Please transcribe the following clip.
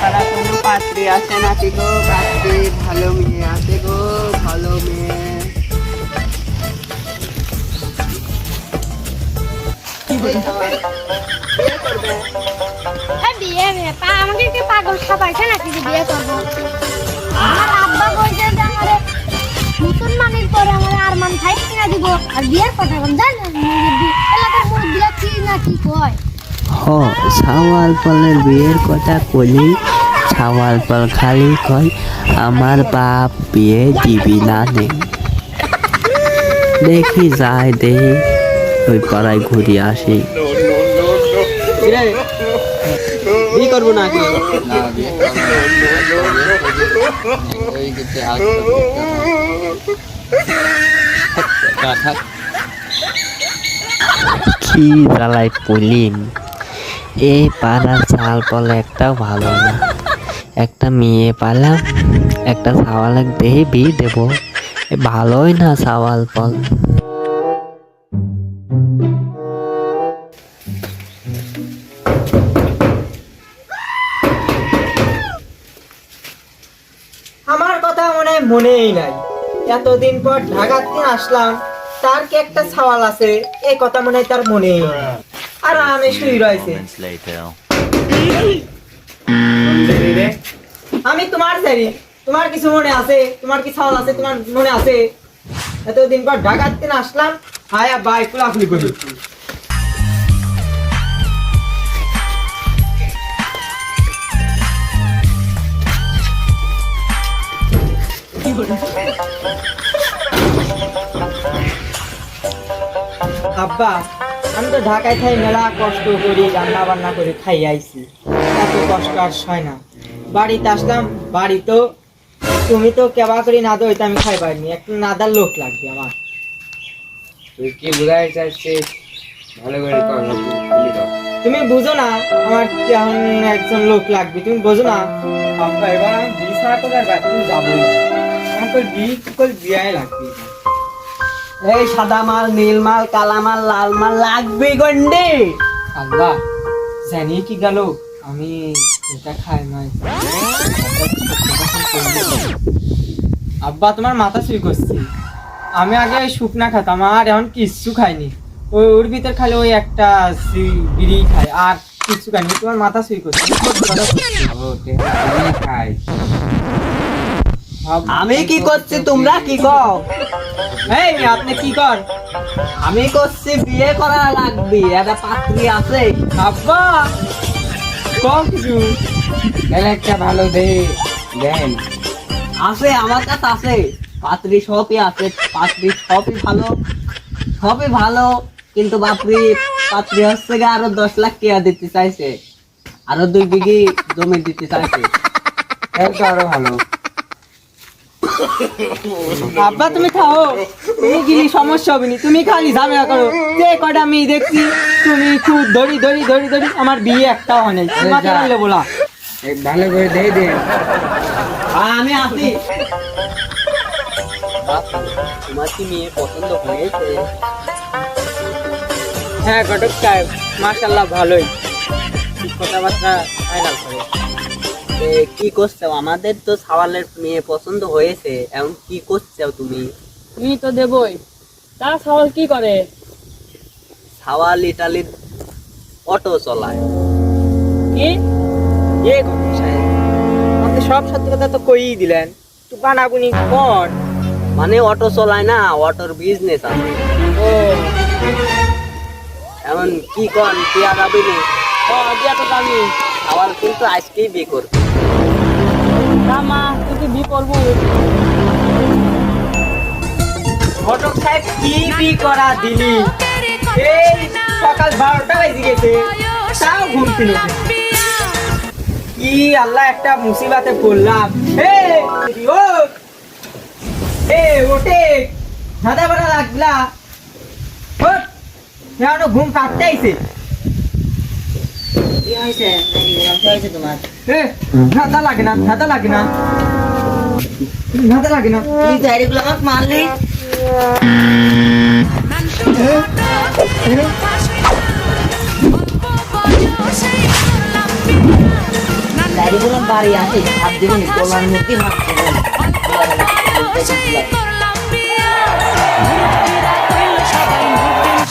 ছাড়া কোনো পাত্রী আসে নাকি গো? পাত্রী ভালো মেয়ে আছে গো, ভালো মেয়ে। আমাকে কি পাগল খাবাইছে নাকি যে বিয়ে করবো? আমার আব্বা বলছে যে আমারে মুসলমানের পরে আমার আরমান ভাই কিনা দিব আর বিয়ের কথা বল জানেন এলাকার মুরব্বীরা কি না কি কয়। সাওয়াল পালের বিয়ের কথা কইলেই সাওয়াল পাল খালি কয় আমার বাপ বিয়ে দিবি না নেই। দেখি যাই দেখি ওই পাড়ায় ঘুরে আসি। বিয়ে করবো না কি? কি জ্বালাই পলিম এই পাড়ার চাল পলে একটা ভালো না। একটা মেয়ে পালাম, একটা সাওয়াল দেহে বিয়ে দেবো, ভালোই না সাওয়াল পল। আমার কথা মনেই নাই। এতদিন পর ঢাকাতে আসলাম, তার কি একটা সওয়াল আছে এই কথা মনে হয় তার মনেই নাই। আর আমি শুই রয়েছে। আমি তোমার সারি, তোমার কিছু মনে আছে? তোমার কি সওয়াল আছে? তোমার মনে আছে? এতদিন পর ঢাকাতে আসলাম, হায়া বাই কুলাকুলি করি। আব্বা, আমি তো ঢাকায় খাই, মেলা কষ্ট করি, রান্না বান্না করে খাই আইছি, এত কষ্ট আর হয় না। বাড়িতে আসলাম, বাড়ি তো তুমি তো কেবা করি না দইতে আমি খাই পারিনি, একটু নাদার লোক লাগবে আমার। তুই কি বুঝাই চাচ্ছিস? ভালো করে কর, তুমি বুঝো না আমার কেমন একজন লোক লাগবে, তুমি বোঝো না? আব্বা এবার আমি বিয়ে ছাড়া তো আর বাড়িতে যাবো না। আমার তো বিয়ে করে বিয়ে লাগবে। এই সাদা মাল, নীল মাল, কালা মাল, লাল মাল লাগবে গন্ডে। আল্লাহ জানি কি গেল, আমি এটা খাই নাই। আব্বা তোমার মাথা চুরি করছি, আমি আগে শুকনা খেতাম আর এখন কিচ্ছু খাইনি। ওর ভিতর খালি ওই একটা বিড়ি খাই আর কিচ্ছু খাইনি। তোমার মাথা চুরি করছি। আমি কি করছি তোমরা কি কও? এই আপনি কি কর? আমি করছি বিয়ে করা লাগবে, একটা পাত্রী আছে। আব্বা কম কিছু একটা ভালো দেন আছে আমার কাছে আছে, পাত্রী সবই আছে, পাত্রী সবই ভালো, সবই ভালো। কিন্তু বাপরি পাত্রী হচ্ছে গিয়ে আরো 10 লাখ টাকা দিতে চাইছে, আরো 2 বিঘি জমি দিতে চাইছে। তো আরো ভালো। আব্বা তুমি খাও, তুমি গেলি সমস্যা হবে না, তুমি খালি ঝামেলা করো। যে কটা আমি দেখছি তুমি খুব ধরি ধরি ধরি ধরি, আমার বিয়ে একটাও হয় নাই। তোমাকে বললে বলা ভালো করে দিয়ে দে। আমি আসি। তোমার কি মেয়ে পছন্দ হয়েছে? হ্যাঁ ঘটক সাহেব, মাশাআল্লাহ ভালোই, কথাবার্তা ফাইনাল করে। কি করছো? আমাদের তো সাওয়ালের মেয়ে পছন্দ হয়েছে, এখন কি করছো তুমি? তুমি তো দেবই। তারা সওয়াল কি করে? সাওয়াল ইটালির অটো চলায়। কি এ ঘটক সাহেব, আপনি সব সত্যি কথা তো কইই দিলেন, একটু বানাবুনি কর। মানে অটো চলায় না, অটোর বিজনেস আছে। ও এখন কি কর, দেয়া যাবে না? দিয়া তো দামি। সাওয়াল কিন্তু আজকেই বিয়ে করবে। মা তুই বি করবো? ঘটক সাহেব কি বি করা দিলি? এই সকাল 12টা বেজে গেছে, তাও ঘুম ছিল। কি আল্লাহ একটা মুসিবতে পড়লাম। ওটে ধাঁধা বাড়া লাগলা, ঘুম কাটতে আইছে। কি হয়েছে? তোমার ধাঁধা লাগে না, ধাঁধা লাগে না, ধাঁধা লাগে না। তুই চাইগুলো আমাকে মারলি। বাইরে বললাম বাড়ি আসি ভাত দেবনি তোলার মধ্যে ভাত দেবো